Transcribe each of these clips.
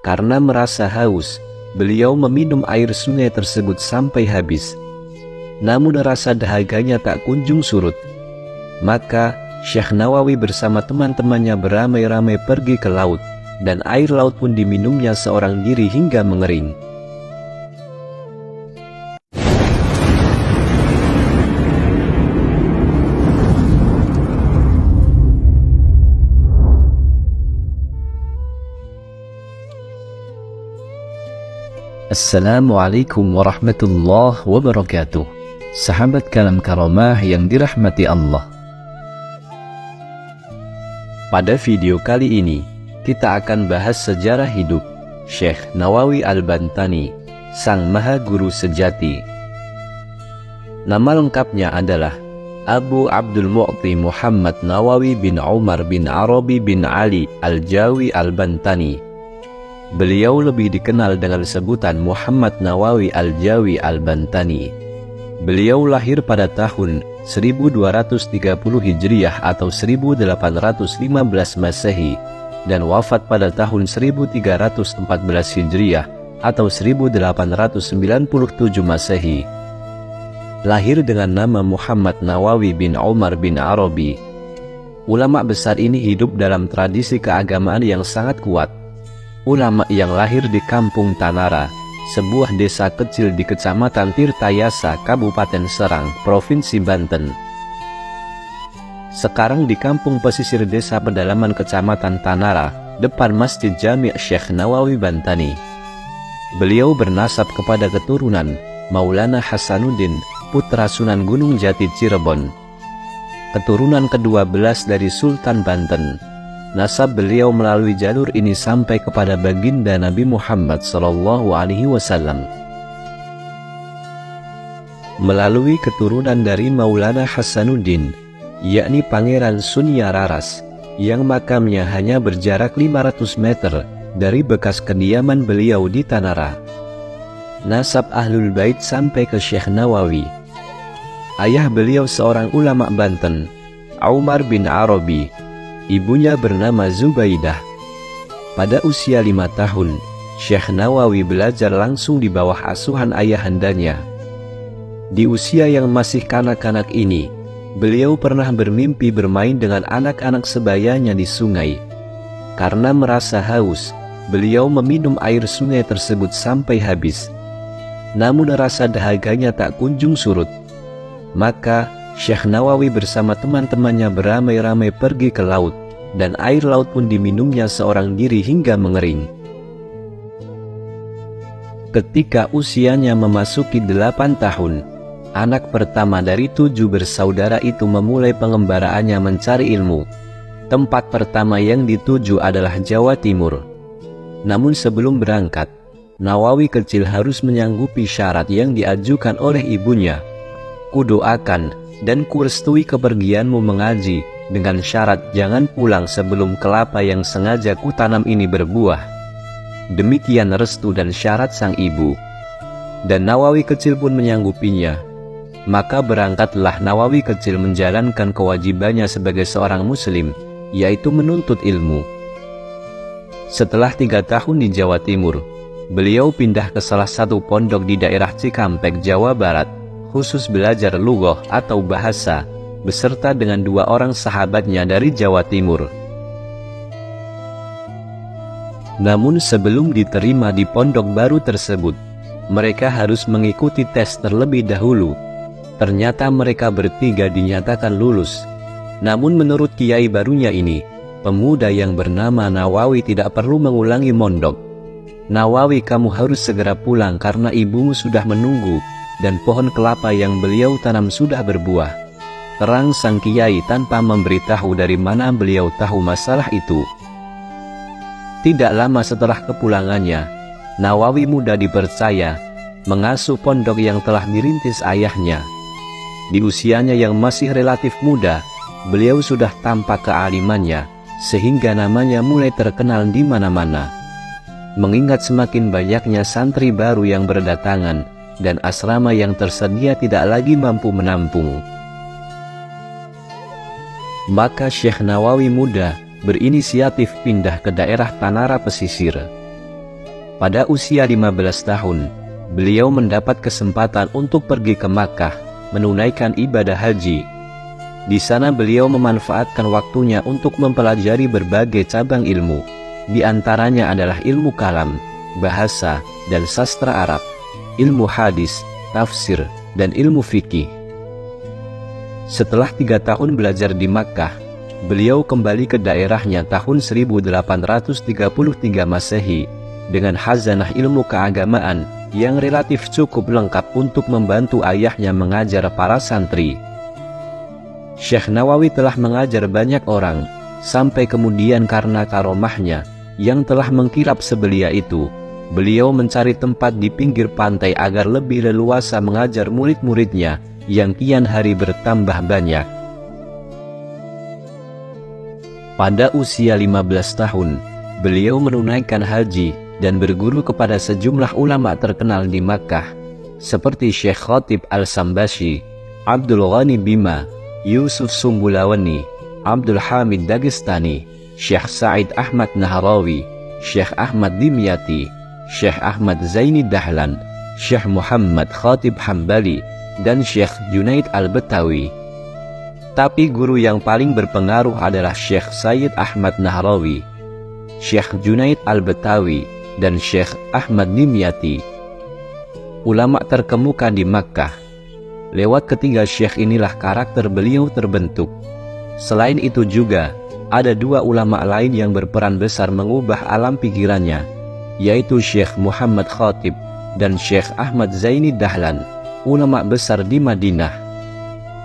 Karena merasa haus, beliau meminum air sungai tersebut sampai habis. Namun rasa dahaganya tak kunjung surut. Maka Syekh Nawawi bersama teman-temannya beramai-ramai pergi ke laut, dan air laut pun diminumnya seorang diri hingga mengering. Assalamualaikum warahmatullahi wabarakatuh. Sahabat Kalam Karamah yang dirahmati Allah. Pada video kali ini, kita akan bahas sejarah hidup Syekh Nawawi Al-Bantani, sang maha guru sejati. Nama lengkapnya adalah Abu Abdul Mu'ti Muhammad Nawawi bin Umar bin Arabi bin Ali Al-Jawi Al-Bantani. Beliau lebih dikenal dengan sebutan Muhammad Nawawi Al-Jawi Al-Bantani. Beliau lahir pada tahun 1230 Hijriah atau 1815 Masehi dan wafat pada tahun 1314 Hijriah atau 1897 Masehi. Lahir dengan nama Muhammad Nawawi bin Umar bin Arabi. Ulama besar ini hidup dalam tradisi keagamaan yang sangat kuat. Ulama yang lahir di Kampung Tanara, sebuah desa kecil di Kecamatan Tirtayasa, Kabupaten Serang, Provinsi Banten. Sekarang di kampung pesisir Desa Pedalaman Kecamatan Tanara, depan Masjid Jami' Syekh Nawawi Bantani. Beliau bernasab kepada keturunan Maulana Hasanuddin, putra Sunan Gunung Jati Cirebon. Keturunan ke-12 dari Sultan Banten. Nasab beliau melalui jalur ini sampai kepada baginda Nabi Muhammad SAW. Melalui keturunan dari Maulana Hasanuddin, yakni Pangeran Sunia Raras, yang makamnya hanya berjarak 500 meter dari bekas kediaman beliau di Tanara. Nasab Ahlul Bait sampai ke Syekh Nawawi. Ayah beliau seorang ulama Banten, Umar bin Arabi. Ibunya bernama Zubaidah. Pada usia 5 tahun, Syekh Nawawi belajar langsung di bawah asuhan ayahandanya. Di usia yang masih kanak-kanak ini, beliau pernah bermimpi bermain dengan anak-anak sebayanya di sungai. Karena merasa haus, beliau meminum air sungai tersebut sampai habis. Namun rasa dahaganya tak kunjung surut. Maka Syekh Nawawi bersama teman-temannya beramai-ramai pergi ke laut, dan air laut pun diminumnya seorang diri hingga mengering. Ketika usianya memasuki 8 tahun, anak pertama dari 7 bersaudara itu memulai pengembaraannya mencari ilmu. Tempat pertama yang dituju adalah Jawa Timur. Namun sebelum berangkat, Nawawi kecil harus menyanggupi syarat yang diajukan oleh ibunya. Kudoakan dan kurestui kepergianmu mengaji dengan syarat jangan pulang sebelum kelapa yang sengaja kutanam ini berbuah. Demikian restu dan syarat sang ibu. Dan Nawawi kecil pun menyanggupinya. Maka berangkatlah Nawawi kecil menjalankan kewajibannya sebagai seorang muslim, yaitu menuntut ilmu. Setelah 3 tahun di Jawa Timur, beliau pindah ke salah satu pondok di daerah Cikampek, Jawa Barat, khusus belajar lughah atau bahasa, beserta dengan 2 orang sahabatnya dari Jawa Timur. Namun sebelum diterima di pondok baru tersebut, mereka harus mengikuti tes terlebih dahulu. Ternyata mereka bertiga dinyatakan lulus. Namun menurut kiai barunya ini, pemuda yang bernama Nawawi tidak perlu mengulangi mondok. Nawawi, kamu harus segera pulang karena ibumu sudah menunggu, dan pohon kelapa yang beliau tanam sudah berbuah. Terang sang kiai tanpa memberitahu dari mana beliau tahu masalah itu. Tidak lama setelah kepulangannya, Nawawi muda dipercaya mengasuh pondok yang telah dirintis ayahnya. Di usianya yang masih relatif muda, beliau sudah tampak kealimannya, sehingga namanya mulai terkenal di mana-mana. Mengingat semakin banyaknya santri baru yang berdatangan, dan asrama yang tersedia tidak lagi mampu menampung, maka Syekh Nawawi muda berinisiatif pindah ke daerah Tanara pesisir. Pada usia 15 tahun, beliau mendapat kesempatan untuk pergi ke Makkah menunaikan ibadah haji. Di sana beliau memanfaatkan waktunya untuk mempelajari berbagai cabang ilmu. Di antaranya adalah ilmu kalam, bahasa, dan sastra Arab, ilmu hadis, tafsir, dan ilmu fikih. Setelah 3 tahun belajar di Makkah, beliau kembali ke daerahnya tahun 1833 Masehi dengan khazanah ilmu keagamaan yang relatif cukup lengkap untuk membantu ayahnya mengajar para santri. Syekh Nawawi telah mengajar banyak orang, sampai kemudian karena karomahnya yang telah mengkilap sebelia itu, beliau mencari tempat di pinggir pantai agar lebih leluasa mengajar murid-muridnya yang kian hari bertambah banyak. Pada usia 15 tahun, beliau menunaikan haji dan berguru kepada sejumlah ulama terkenal di Makkah, seperti Syekh Khatib Al-Sambashi, Abdul Ghani Bima, Yusuf Sumbulawani, Abdul Hamid Dagestani, Syekh Said Ahmad Nahrawi, Syekh Ahmad Dimyati, Syekh Ahmad Zaini Dahlan, Syekh Muhammad Khatib Hambali, dan Syekh Junaid Al-Betawi. Tapi guru yang paling berpengaruh adalah Syekh Said Ahmad Nahrawi, Syekh Junaid Al-Betawi, dan Syekh Ahmad Dimyati. Ulama terkemuka di Makkah. Lewat ketiga syekh inilah karakter beliau terbentuk. Selain itu juga, ada 2 ulama lain yang berperan besar mengubah alam pikirannya, yaitu Syekh Muhammad Khatib dan Syekh Ahmad Zaini Dahlan, ulama besar di Madinah.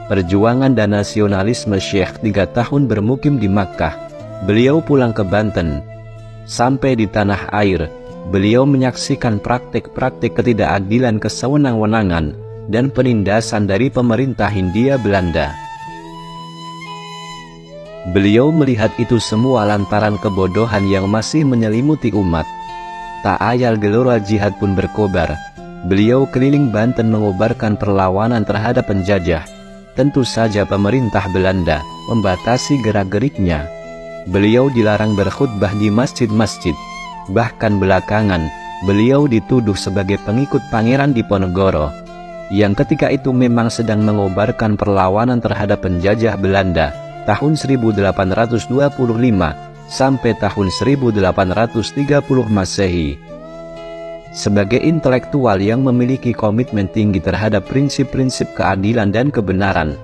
Perjuangan dan nasionalisme Syekh 3 tahun bermukim di Makkah. Beliau pulang ke Banten. Sampai di tanah air, beliau menyaksikan praktik-praktik ketidakadilan, kesewenang-wenangan, dan penindasan dari pemerintah Hindia Belanda. Beliau melihat itu semua lantaran kebodohan yang masih menyelimuti umat. Tak ayal gelora jihad pun berkobar. Beliau keliling Banten mengobarkan perlawanan terhadap penjajah. Tentu saja pemerintah Belanda membatasi gerak-geriknya. Beliau dilarang berkhutbah di masjid-masjid. Bahkan belakangan, beliau dituduh sebagai pengikut Pangeran Diponegoro, yang ketika itu memang sedang mengobarkan perlawanan terhadap penjajah Belanda tahun 1825 sampai tahun 1830 Masehi. Sebagai intelektual yang memiliki komitmen tinggi terhadap prinsip-prinsip keadilan dan kebenaran,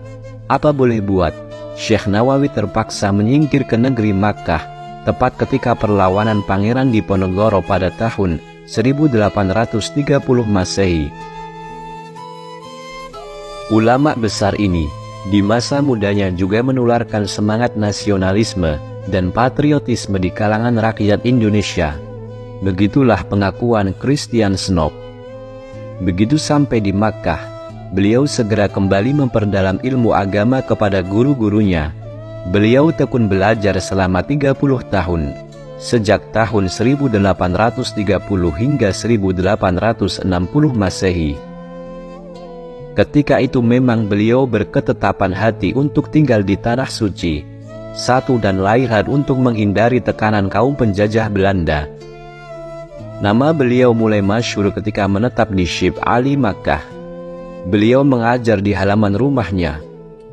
apa boleh buat, Syekh Nawawi terpaksa menyingkir ke negeri Makkah tepat ketika perlawanan Pangeran Diponegoro pada tahun 1830 Masehi. Ulama besar ini di masa mudanya juga menularkan semangat nasionalisme dan patriotisme di kalangan rakyat Indonesia. Begitulah pengakuan Christian Snob. Begitu sampai di Makkah, beliau segera kembali memperdalam ilmu agama kepada guru-gurunya. Beliau tekun belajar selama 30 tahun, sejak tahun 1830 hingga 1860 Masehi. Ketika itu memang beliau berketetapan hati untuk tinggal di Tanah Suci, satu dan lain hal untuk menghindari tekanan kaum penjajah Belanda. Nama beliau mulai masyhur ketika menetap di Syib Ali Makkah. Beliau mengajar di halaman rumahnya.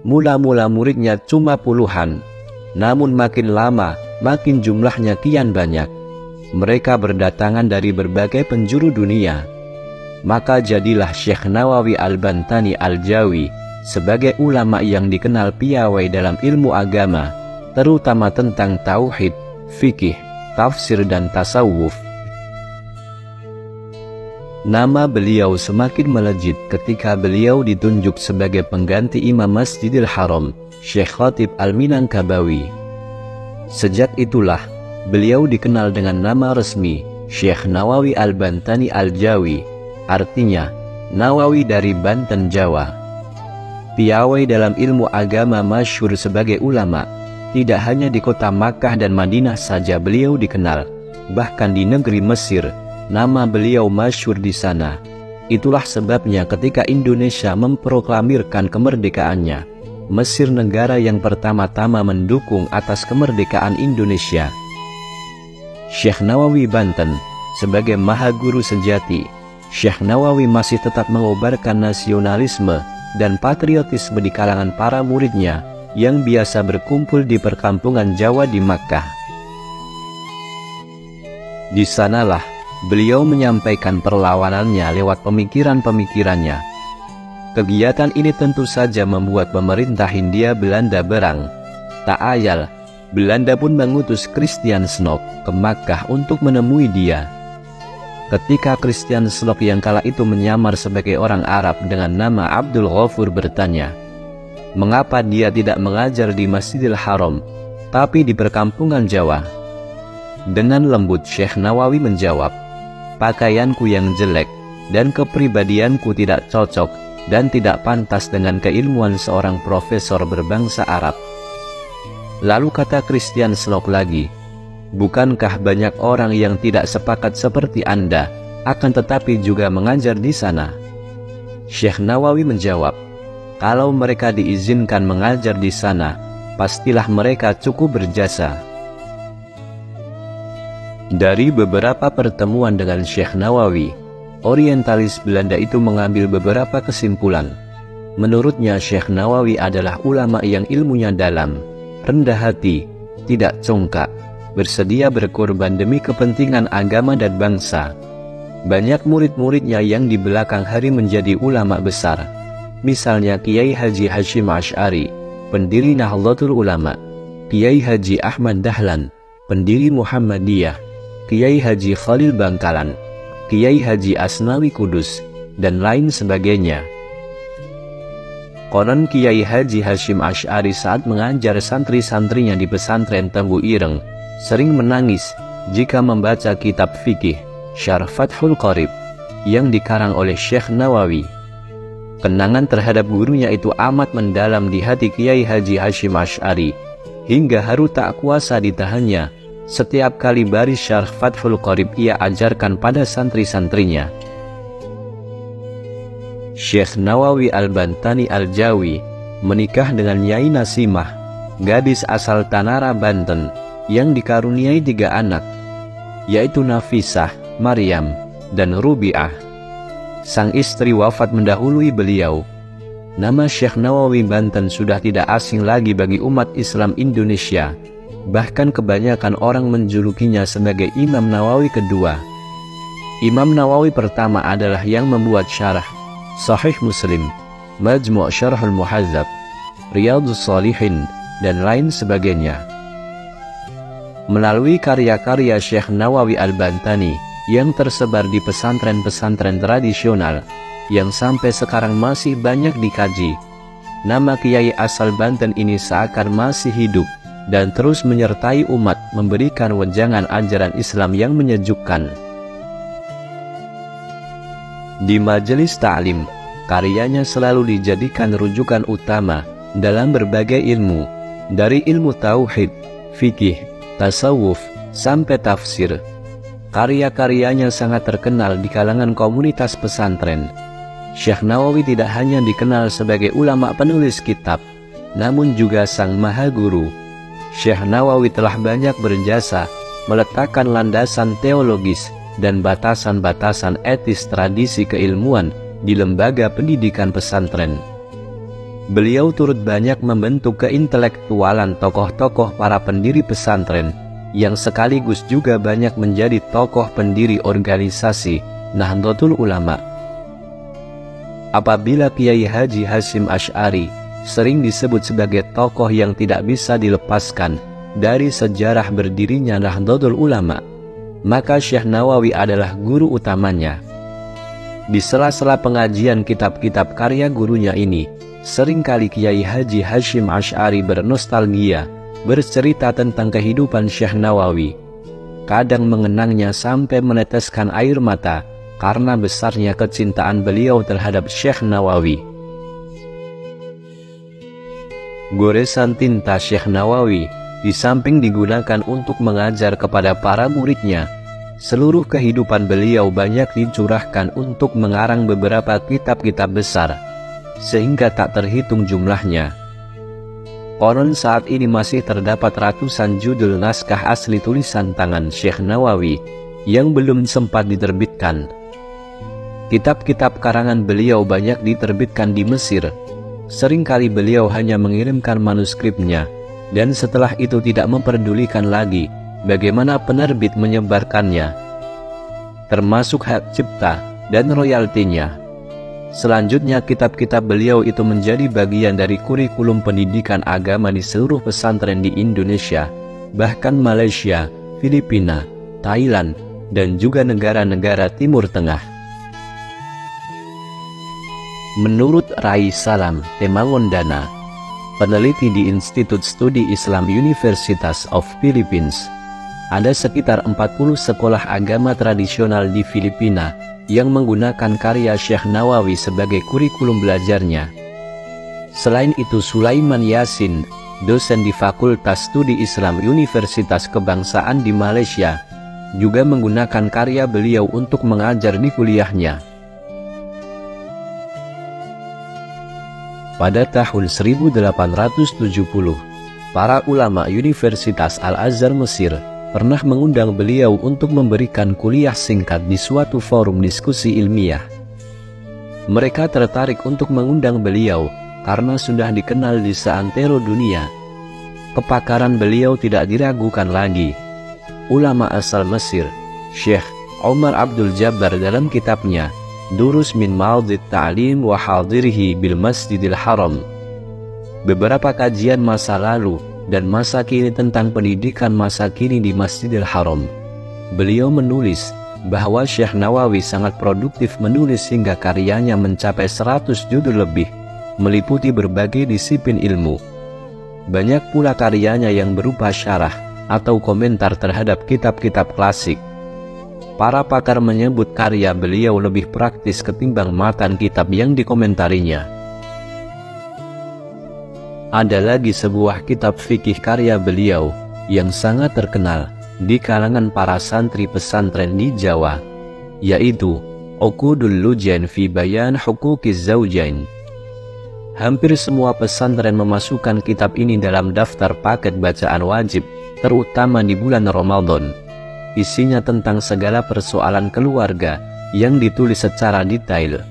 Mula-mula muridnya cuma puluhan, namun makin lama makin jumlahnya kian banyak. Mereka berdatangan dari berbagai penjuru dunia. Maka jadilah Syekh Nawawi Al-Bantani Al-Jawi sebagai ulama yang dikenal piawai dalam ilmu agama, terutama tentang tauhid, fikih, tafsir dan tasawuf. Nama beliau semakin melejit ketika beliau ditunjuk sebagai pengganti Imam Masjidil Haram, Syekh Khatib Al-Minangkabawi. Sejak itulah, beliau dikenal dengan nama resmi, Syekh Nawawi Al-Bantani Al-Jawi, artinya, Nawawi dari Banten, Jawa. Piawai dalam ilmu agama masyhur sebagai ulama, tidak hanya di kota Makkah dan Madinah saja beliau dikenal, bahkan di negeri Mesir, nama beliau masyhur di sana. Itulah sebabnya ketika Indonesia memproklamirkan kemerdekaannya, Mesir negara yang pertama-tama mendukung atas kemerdekaan Indonesia. Syekh Nawawi Banten sebagai maha guru sejati, Syekh Nawawi masih tetap mengobarkan nasionalisme dan patriotisme di kalangan para muridnya yang biasa berkumpul di perkampungan Jawa di Makkah. Di sanalah beliau menyampaikan perlawanannya lewat pemikiran-pemikirannya. Kegiatan ini tentu saja membuat pemerintah Hindia Belanda berang. Tak ayal, Belanda pun mengutus Christian Snok ke Makkah untuk menemui dia. Ketika Christian Snok yang kala itu menyamar sebagai orang Arab dengan nama Abdul Ghafur bertanya, mengapa dia tidak mengajar di Masjidil Haram, tapi di perkampungan Jawa? Dengan lembut Syekh Nawawi menjawab, pakaianku yang jelek dan kepribadianku tidak cocok dan tidak pantas dengan keilmuan seorang profesor berbangsa Arab. Lalu kata Christian Snok lagi, bukankah banyak orang yang tidak sepakat seperti Anda, akan tetapi juga mengajar di sana? Syekh Nawawi menjawab, kalau mereka diizinkan mengajar di sana, pastilah mereka cukup berjasa. Dari beberapa pertemuan dengan Syekh Nawawi, orientalis Belanda itu mengambil beberapa kesimpulan. Menurutnya Syekh Nawawi adalah ulama yang ilmunya dalam, rendah hati, tidak congkak, bersedia berkorban demi kepentingan agama dan bangsa. Banyak murid-muridnya yang di belakang hari menjadi ulama besar. Misalnya Kiai Haji Hashim Asy'ari, pendiri Nahdlatul Ulama, Kiai Haji Ahmad Dahlan, pendiri Muhammadiyah, Kiai Haji Khalil Bangkalan, Kiai Haji Asnawi Kudus, dan lain sebagainya. Konon Kiai Haji Hashim Asy'ari saat mengajar santri-santrinya di pesantren Tembu Ireng, sering menangis jika membaca kitab fikih Syarh Fathul Qorib yang dikarang oleh Syekh Nawawi. Kenangan terhadap gurunya itu amat mendalam di hati Kiai Haji Hashim Asy'ari, hingga haru tak kuasa ditahannya setiap kali baris Syarh Fathul Qorib ia ajarkan pada santri-santrinya. Syekh Nawawi Al-Bantani Al-Jawi menikah dengan Nyai Nasimah, gadis asal Tanara, Banten, yang dikaruniai 3 anak, yaitu Nafisah, Maryam, dan Rubi'ah. Sang istri wafat mendahului beliau. Nama Syekh Nawawi Banten sudah tidak asing lagi bagi umat Islam Indonesia. Bahkan kebanyakan orang menjulukinya sebagai Imam Nawawi kedua. Imam Nawawi pertama adalah yang membuat syarah Sahih Muslim, Majmu' Syarhul Muhadzab, Riyadhus Shalihin, dan lain sebagainya. Melalui karya-karya Syekh Nawawi Al-Bantani yang tersebar di pesantren-pesantren tradisional yang sampai sekarang masih banyak dikaji, nama Kiai asal Banten ini seakan masih hidup dan terus menyertai umat, memberikan wejangan ajaran Islam yang menyejukkan. Di majelis ta'lim, karyanya selalu dijadikan rujukan utama dalam berbagai ilmu, dari ilmu tauhid, fikih, tasawuf, sampai tafsir. Karya-karyanya sangat terkenal di kalangan komunitas pesantren. Syekh Nawawi tidak hanya dikenal sebagai ulama penulis kitab, namun juga sang maha guru. Syekh Nawawi telah banyak berjasa meletakkan landasan teologis dan batasan-batasan etis tradisi keilmuan di lembaga pendidikan pesantren. Beliau turut banyak membentuk keintelektualan tokoh-tokoh para pendiri pesantren yang sekaligus juga banyak menjadi tokoh pendiri organisasi Nahdlatul Ulama. Apabila Kiai Haji Hashim Asy'ari sering disebut sebagai tokoh yang tidak bisa dilepaskan dari sejarah berdirinya Nahdlatul Ulama, maka Syekh Nawawi adalah guru utamanya. Di sela-sela pengajian kitab-kitab karya gurunya ini, seringkali Kiai Haji Hashim Asy'ari bernostalgia, bercerita tentang kehidupan Syekh Nawawi. Kadang mengenangnya sampai meneteskan air mata karena besarnya kecintaan beliau terhadap Syekh Nawawi. Goresan tinta Syekh Nawawi di samping digunakan untuk mengajar kepada para muridnya, seluruh kehidupan beliau banyak dicurahkan untuk mengarang beberapa kitab-kitab besar, sehingga tak terhitung jumlahnya. Konon saat ini masih terdapat ratusan judul naskah asli tulisan tangan Syekh Nawawi yang belum sempat diterbitkan. Kitab-kitab karangan beliau banyak diterbitkan di Mesir. Seringkali beliau hanya mengirimkan manuskripnya, dan setelah itu tidak memperdulikan lagi bagaimana penerbit menyebarkannya, termasuk hak cipta dan royaltinya. Selanjutnya, kitab-kitab beliau itu menjadi bagian dari kurikulum pendidikan agama di seluruh pesantren di Indonesia, bahkan Malaysia, Filipina, Thailand, dan juga negara-negara Timur Tengah. Menurut Rai Salam Temangondana, peneliti di Institut Studi Islam Universitas of Philippines, ada sekitar 40 sekolah agama tradisional di Filipina yang menggunakan karya Syekh Nawawi sebagai kurikulum belajarnya. Selain itu, Sulaiman Yasin, dosen di Fakultas Studi Islam Universitas Kebangsaan di Malaysia, juga menggunakan karya beliau untuk mengajar di kuliahnya. Pada tahun 1870, para ulama Universitas Al-Azhar Mesir pernah mengundang beliau untuk memberikan kuliah singkat di suatu forum diskusi ilmiah. Mereka tertarik untuk mengundang beliau karena sudah dikenal di seantero dunia. Kepakaran beliau tidak diragukan lagi. Ulama asal Mesir, Syekh Omar Abdul Jabbar, dalam kitabnya Durus min Maldit Ta'lim wa Hadirihi bil Masjidil Haram, beberapa kajian masa lalu dan masa kini tentang pendidikan masa kini di Masjidil Haram, beliau menulis bahwa Syekh Nawawi sangat produktif menulis hingga karyanya mencapai 100 judul lebih, meliputi berbagai disiplin ilmu. Banyak pula karyanya yang berupa syarah atau komentar terhadap kitab-kitab klasik. Para pakar menyebut karya beliau lebih praktis ketimbang matan kitab yang dikomentarinya. Ada lagi sebuah kitab fikih karya beliau yang sangat terkenal di kalangan para santri pesantren di Jawa, yaitu Uqudul Lujain fi Bayan Huquqiz Zawjain. Hampir semua pesantren memasukkan kitab ini dalam daftar paket bacaan wajib, terutama di bulan Ramadan. Isinya tentang segala persoalan keluarga yang ditulis secara detail.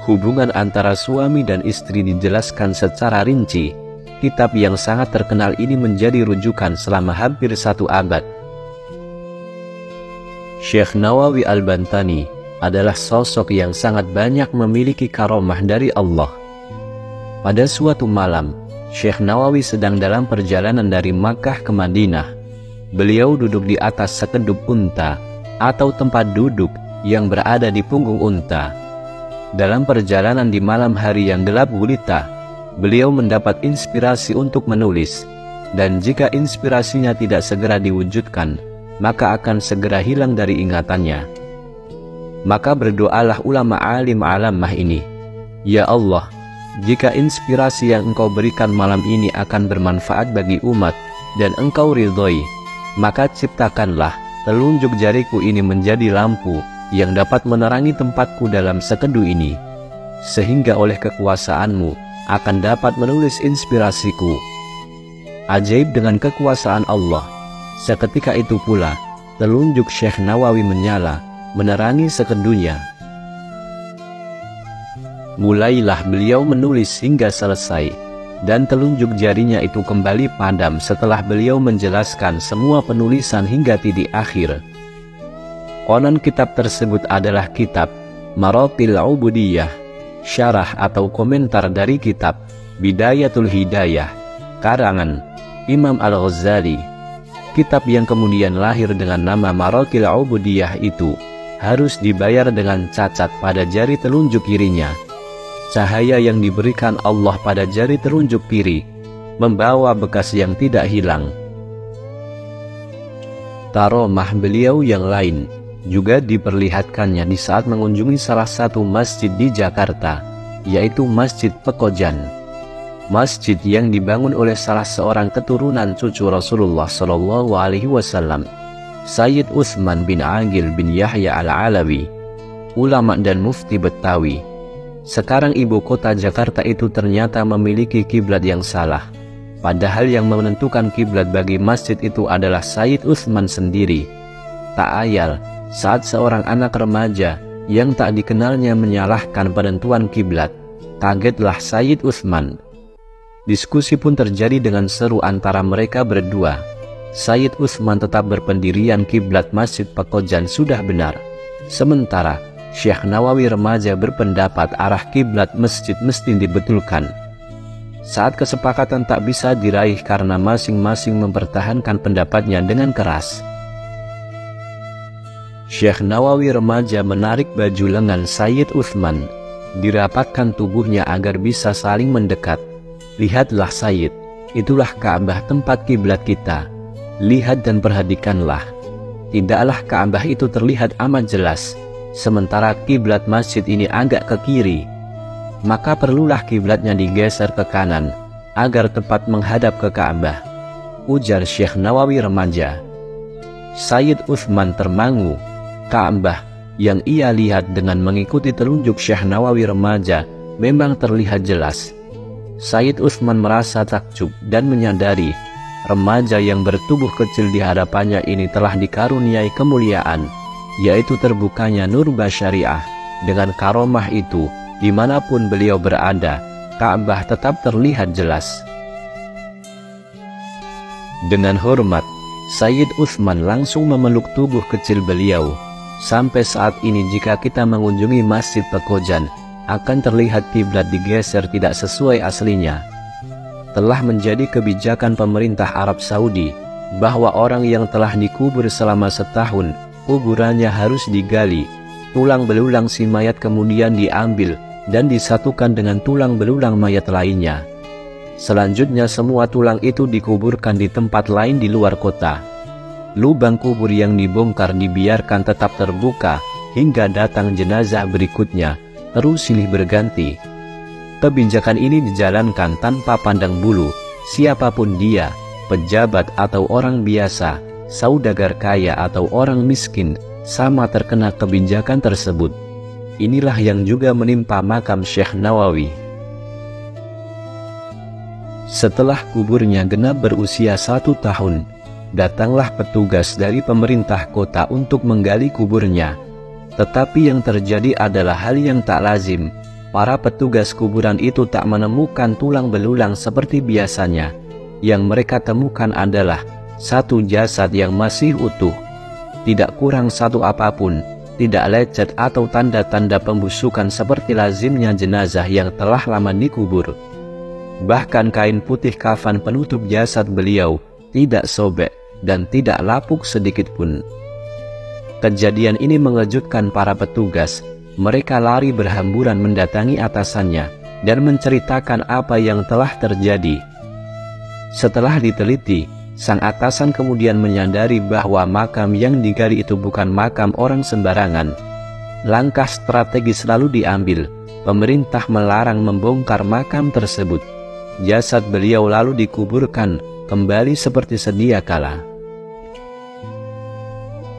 Hubungan antara suami dan istri dijelaskan secara rinci. Kitab yang sangat terkenal ini menjadi rujukan selama hampir 1 abad. Syekh Nawawi Al-Bantani adalah sosok yang sangat banyak memiliki karomah dari Allah. Pada suatu malam, Syekh Nawawi sedang dalam perjalanan dari Makkah ke Madinah. Beliau duduk di atas sekedup unta atau tempat duduk yang berada di punggung unta. Dalam perjalanan di malam hari yang gelap gulita, beliau mendapat inspirasi untuk menulis, dan jika inspirasinya tidak segera diwujudkan, maka akan segera hilang dari ingatannya. Maka berdoalah ulama alim alamah ini, "Ya Allah, jika inspirasi yang Engkau berikan malam ini akan bermanfaat bagi umat dan Engkau ridhoi, maka ciptakanlah telunjuk jariku ini menjadi lampu yang dapat menerangi tempatku dalam sekedu ini, sehingga oleh kekuasaan-Mu akan dapat menulis inspirasiku." Ajaib, dengan kekuasaan Allah, seketika itu pula telunjuk Syekh Nawawi menyala, menerangi sekedunya. Mulailah beliau menulis hingga selesai, dan telunjuk jarinya itu kembali padam setelah beliau menjelaskan semua penulisan hingga titik akhir. Konon kitab tersebut adalah kitab Maraqil Ubudiyah, syarah atau komentar dari kitab Bidayatul Hidayah, karangan Imam Al-Ghazali. Kitab yang kemudian lahir dengan nama Maraqil Ubudiyah itu harus dibayar dengan cacat pada jari telunjuk kirinya. Cahaya yang diberikan Allah pada jari telunjuk kiri membawa bekas yang tidak hilang. Karomah beliau yang lain juga diperlihatkannya di saat mengunjungi salah satu masjid di Jakarta, yaitu Masjid Pekojan. Masjid yang dibangun oleh salah seorang keturunan cucu Rasulullah SAW, Sayyid Utsman bin Aqil bin Yahya Al-Alawi, ulama dan mufti Betawi. Sekarang ibu kota Jakarta itu ternyata memiliki kiblat yang salah, padahal yang menentukan kiblat bagi masjid itu adalah Sayyid Utsman sendiri. Tak ayal, Saat seorang anak remaja yang tak dikenalnya menyalahkan penentuan kiblat, kagetlah Sayyid Utsman. Diskusi pun terjadi dengan seru antara mereka berdua. Sayyid Utsman tetap berpendirian kiblat Masjid Pekojan sudah benar. Sementara Syekh Nawawi remaja berpendapat arah kiblat masjid mesti dibetulkan. Saat kesepakatan tak bisa diraih karena masing-masing mempertahankan pendapatnya dengan keras, Syekh Nawawi remaja menarik baju lengan Sayyid Utsman, dirapatkan tubuhnya agar bisa saling mendekat. "Lihatlah Sayyid, itulah Ka'bah tempat kiblat kita. Lihat dan perhatikanlah. Tidaklah Ka'bah itu terlihat amat jelas, sementara kiblat masjid ini agak ke kiri. Maka perlulah kiblatnya digeser ke kanan, agar tepat menghadap ke Ka'bah," ujar Syekh Nawawi remaja. Sayyid Utsman termangu. Ka'bah yang ia lihat dengan mengikuti telunjuk Syekh Nawawi remaja memang terlihat jelas. Sayyid Utsman merasa takjub dan menyadari remaja yang bertubuh kecil di hadapannya ini telah dikaruniai kemuliaan, yaitu terbukanya nur basyariah. Dengan karomah itu, dimanapun beliau berada, Ka'bah tetap terlihat jelas. Dengan hormat, Sayyid Utsman langsung memeluk tubuh kecil beliau. Sampai saat ini jika kita mengunjungi Masjid Pekojan, akan terlihat kiblat digeser tidak sesuai aslinya. Telah menjadi kebijakan pemerintah Arab Saudi bahwa orang yang telah dikubur selama setahun, kuburannya harus digali, tulang belulang si mayat kemudian diambil dan disatukan dengan tulang belulang mayat lainnya. Selanjutnya semua tulang itu dikuburkan di tempat lain di luar kota. Lubang kubur yang dibongkar dibiarkan tetap terbuka hingga datang jenazah berikutnya, terus silih berganti. Kebijakan ini dijalankan tanpa pandang bulu, siapapun dia, pejabat atau orang biasa, saudagar kaya atau orang miskin, sama terkena kebijakan tersebut. Inilah yang juga menimpa makam Syekh Nawawi. Setelah kuburnya genap berusia 1 tahun, datanglah petugas dari pemerintah kota untuk menggali kuburnya. Tetapi yang terjadi adalah hal yang tak lazim. Para petugas kuburan itu tak menemukan tulang belulang seperti biasanya. Yang mereka temukan adalah satu jasad yang masih utuh, tidak kurang satu apapun, tidak lecet atau tanda-tanda pembusukan seperti lazimnya jenazah yang telah lama dikubur. Bahkan kain putih kafan penutup jasad beliau tidak sobek dan tidak lapuk sedikit pun. Kejadian ini mengejutkan para petugas. Mereka lari berhamburan mendatangi atasannya dan menceritakan apa yang telah terjadi. Setelah diteliti, sang atasan kemudian menyadari bahwa makam yang digali itu bukan makam orang sembarangan. Langkah strategis lalu diambil. Pemerintah melarang membongkar makam tersebut. Jasad beliau lalu dikuburkan kembali seperti sedia kala.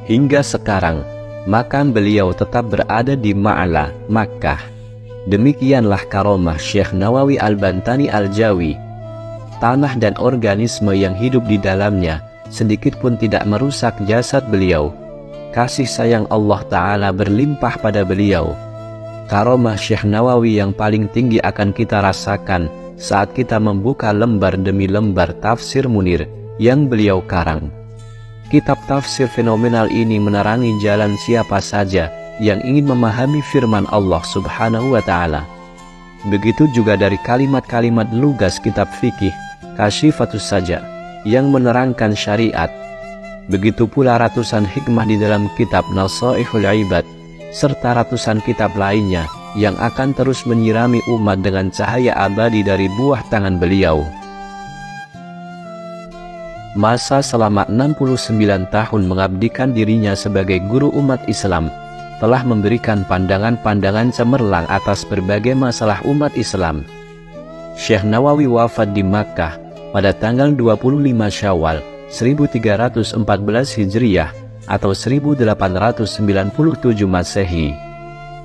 Hingga sekarang, makam beliau tetap berada di Ma'la, Makkah. Demikianlah karomah Syekh Nawawi Al-Bantani Al-Jawi. Tanah dan organisme yang hidup di dalamnya sedikit pun tidak merusak jasad beliau. Kasih sayang Allah Ta'ala berlimpah pada beliau. Karomah Syekh Nawawi yang paling tinggi akan kita rasakan saat kita membuka lembar demi lembar tafsir Munir yang beliau karang. Kitab tafsir fenomenal ini menerangi jalan siapa saja yang ingin memahami firman Allah Subhanahu wa Ta'ala. Begitu juga dari kalimat-kalimat lugas kitab fikih Kasyifatus Saja yang menerangkan syariat. Begitu pula ratusan hikmah di dalam kitab Nasaihul Ibad serta ratusan kitab lainnya yang akan terus menyirami umat dengan cahaya abadi dari buah tangan beliau. Masa selama 69 tahun mengabdikan dirinya sebagai guru umat Islam telah memberikan pandangan-pandangan cemerlang atas berbagai masalah umat Islam. Syekh Nawawi wafat di Makkah pada tanggal 25 Syawal 1314 Hijriah atau 1897 Masehi.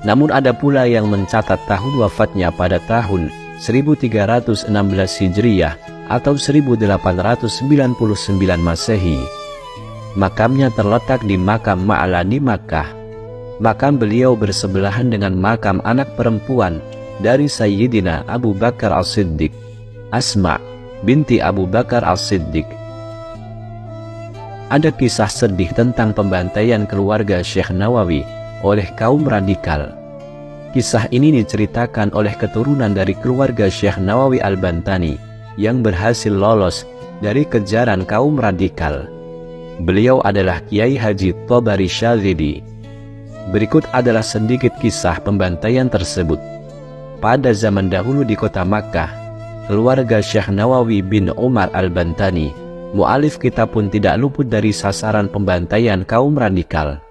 Namun ada pula yang mencatat tahun wafatnya pada tahun 1316 Hijriah atau 1899 Masehi. Makamnya terletak di makam Ma'la di Makkah. Makam beliau bersebelahan dengan makam anak perempuan dari Sayyidina Abu Bakar As-Siddiq, Asma binti Abu Bakar As-Siddiq. Ada kisah sedih tentang pembantaian keluarga Syekh Nawawi oleh kaum radikal. Kisah ini diceritakan oleh keturunan dari keluarga Syekh Nawawi Al-Bantani yang berhasil lolos dari kejaran kaum radikal. Beliau adalah Kiai Haji Tobari Syadzili. Berikut adalah sedikit kisah pembantaian tersebut. Pada zaman dahulu di kota Makkah, keluarga Syekh Nawawi bin Umar Al-Bantani, mu'alif kitab pun tidak luput dari sasaran pembantaian kaum radikal.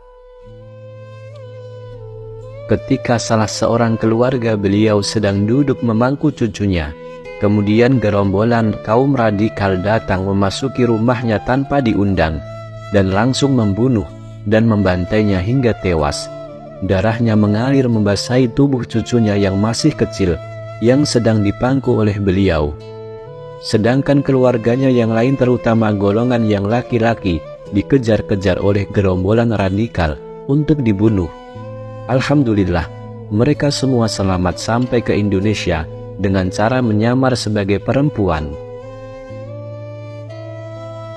Ketika salah seorang keluarga beliau sedang duduk memangku cucunya, kemudian gerombolan kaum radikal datang memasuki rumahnya tanpa diundang dan langsung membunuh dan membantainya hingga tewas. Darahnya mengalir membasahi tubuh cucunya yang masih kecil yang sedang dipangku oleh beliau. Sedangkan keluarganya yang lain, terutama golongan yang laki-laki, dikejar-kejar oleh gerombolan radikal untuk dibunuh. Alhamdulillah, mereka semua selamat sampai ke Indonesia dengan cara menyamar sebagai perempuan.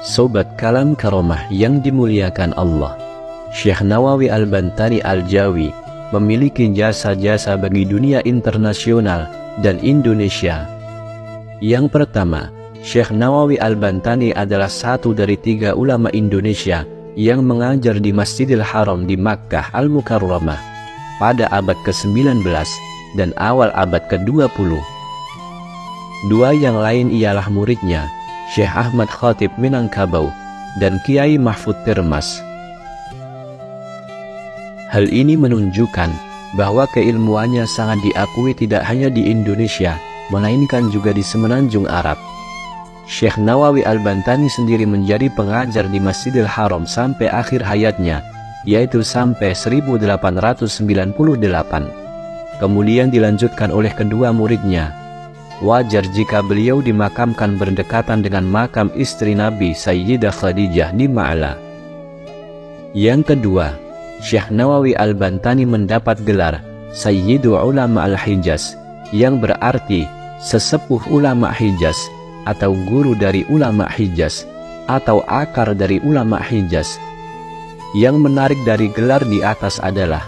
Sobat Kalam Karomah yang dimuliakan Allah, Syekh Nawawi Al-Bantani Al-Jawi memiliki jasa-jasa bagi dunia internasional dan Indonesia. Yang pertama, Syekh Nawawi Al-Bantani adalah satu dari 3 ulama Indonesia yang mengajar di Masjidil Haram di Makkah Al-Mukarramah pada abad ke-19 dan awal abad ke-20. 2 yang lain ialah muridnya, Syekh Ahmad Khatib Minangkabau dan Kiai Mahfud Tirmas. Hal ini menunjukkan bahwa keilmuannya sangat diakui tidak hanya di Indonesia, melainkan juga di semenanjung Arab. Syekh Nawawi Al-Bantani sendiri menjadi pengajar di Masjidil Haram sampai akhir hayatnya, yaitu sampai 1898. Kemudian dilanjutkan oleh kedua muridnya. Wajar jika beliau dimakamkan berdekatan dengan makam istri Nabi Sayyidah Khadijah di Ma'la. Yang kedua, Syekh Nawawi Al-Bantani mendapat gelar Sayyidu Ulama Al-Hijaz, yang berarti sesepuh ulama Hijaz, atau guru dari ulama Hijaz, atau akar dari ulama Hijaz. Yang menarik dari gelar di atas adalah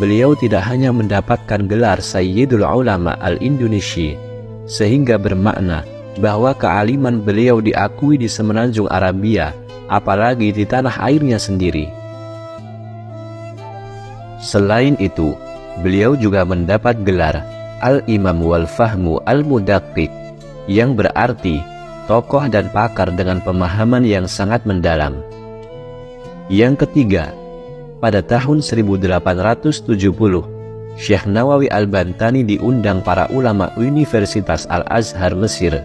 beliau tidak hanya mendapatkan gelar Sayyidul Ulama Al-Indonesia, sehingga bermakna bahwa kealiman beliau diakui di semenanjung Arabia, apalagi di tanah airnya sendiri. Selain itu, beliau juga mendapat gelar Al-Imam wal Fahmu Al-Mudaqqiq, yang berarti tokoh dan pakar dengan pemahaman yang sangat mendalam. Yang ketiga, pada tahun 1870, Syekh Nawawi Al-Bantani diundang para ulama Universitas Al-Azhar Mesir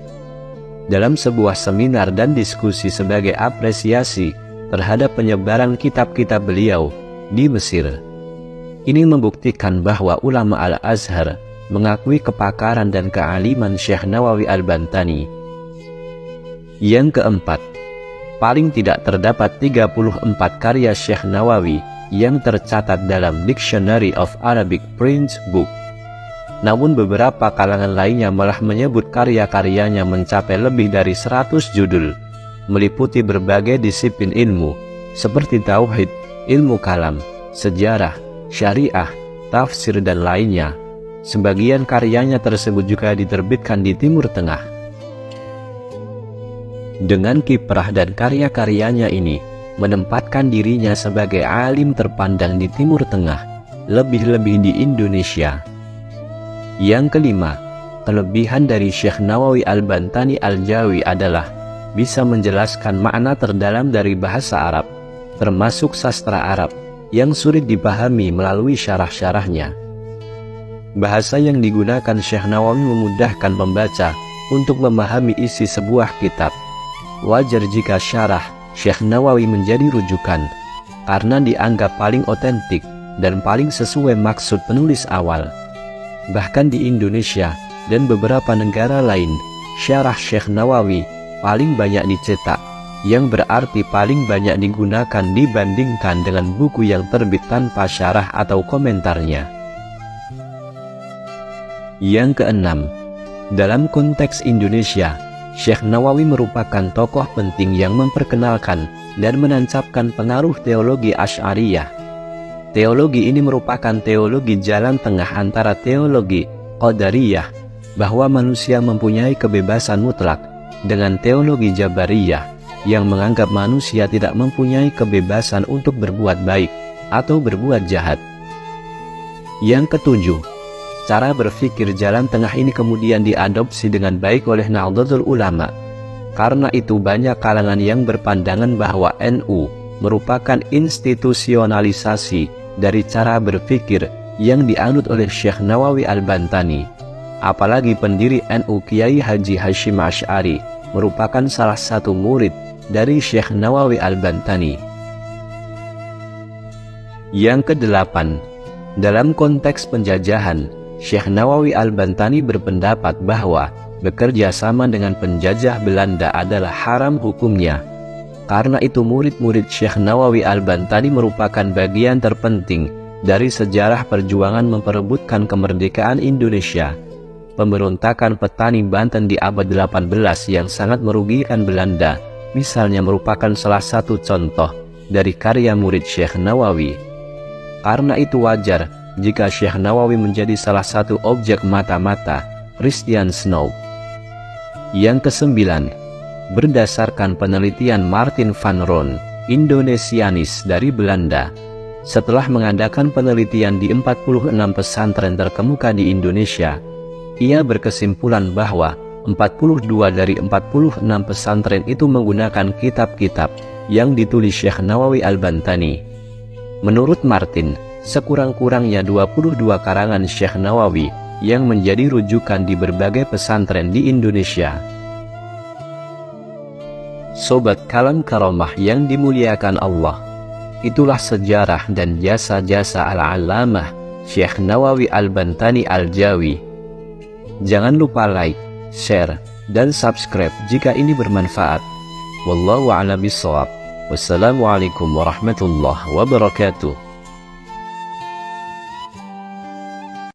dalam sebuah seminar dan diskusi sebagai apresiasi terhadap penyebaran kitab-kitab beliau di Mesir. Ini membuktikan bahwa ulama Al-Azhar mengakui kepakaran dan kealiman Syekh Nawawi Al-Bantani. Yang keempat, paling tidak terdapat 34 karya Syekh Nawawi yang tercatat dalam Dictionary of Arabic Print Book. Namun beberapa kalangan lainnya malah menyebut karya-karyanya mencapai lebih dari 100 judul, meliputi berbagai disiplin ilmu seperti tauhid, ilmu kalam, sejarah, syariah, tafsir dan lainnya. Sebagian karyanya tersebut juga diterbitkan di Timur Tengah. Dengan kiprah dan karya-karyanya ini, menempatkan dirinya sebagai alim terpandang di Timur Tengah, lebih-lebih di Indonesia. Yang kelima, kelebihan dari Syekh Nawawi Al-Bantani Al-Jawi adalah bisa menjelaskan makna terdalam dari bahasa Arab, termasuk sastra Arab, yang sulit dipahami melalui syarah-syarahnya. Bahasa yang digunakan Syekh Nawawi memudahkan pembaca untuk memahami isi sebuah kitab. Wajar jika syarah Syekh Nawawi menjadi rujukan, karena dianggap paling otentik dan paling sesuai maksud penulis awal. Bahkan di Indonesia dan beberapa negara lain, syarah Syekh Nawawi paling banyak dicetak, yang berarti paling banyak digunakan dibandingkan dengan buku yang terbit tanpa syarah atau komentarnya. Yang keenam, dalam konteks Indonesia, Syekh Nawawi merupakan tokoh penting yang memperkenalkan dan menancapkan pengaruh teologi Asy'ariyah. Teologi ini merupakan teologi jalan tengah antara teologi Qadariyah, bahwa manusia mempunyai kebebasan mutlak, dengan teologi Jabariyah, yang menganggap manusia tidak mempunyai kebebasan untuk berbuat baik atau berbuat jahat. Yang ketujuh, cara berpikir jalan tengah ini kemudian diadopsi dengan baik oleh Nahdlatul Ulama. Karena itu banyak kalangan yang berpandangan bahwa NU merupakan institusionalisasi dari cara berpikir yang dianut oleh Syekh Nawawi Al-Bantani. Apalagi pendiri NU Kiai Haji Hasyim Asy'ari merupakan salah satu murid dari Syekh Nawawi Al-Bantani. Yang kedelapan, dalam konteks penjajahan, Syekh Nawawi Al-Bantani berpendapat bahwa bekerja sama dengan penjajah Belanda adalah haram hukumnya. Karena itu murid-murid Syekh Nawawi Al-Bantani merupakan bagian terpenting dari sejarah perjuangan memperebutkan kemerdekaan Indonesia. Pemberontakan petani Banten di abad 18 yang sangat merugikan Belanda, misalnya, merupakan salah satu contoh dari karya murid Syekh Nawawi. Karena itu wajar jika Syekh Nawawi menjadi salah satu objek mata-mata Christian Snow. Yang kesembilan, berdasarkan penelitian Martin van Roon, Indonesianis dari Belanda, setelah mengadakan penelitian di 46 pesantren terkemuka di Indonesia, ia berkesimpulan bahwa 42 dari 46 pesantren itu menggunakan kitab-kitab yang ditulis Syekh Nawawi Al-Bantani. Menurut Martin, sekurang-kurangnya 22 karangan Syekh Nawawi yang menjadi rujukan di berbagai pesantren di Indonesia. Sobat Kalam Karomah yang dimuliakan Allah, itulah sejarah dan jasa-jasa Al-Allamah Syekh Nawawi Al-Bantani Al-Jawi. Jangan lupa like, share, dan subscribe jika ini bermanfaat. Wallahu a'lam bishawab. Wassalamualaikum warahmatullahi wabarakatuh.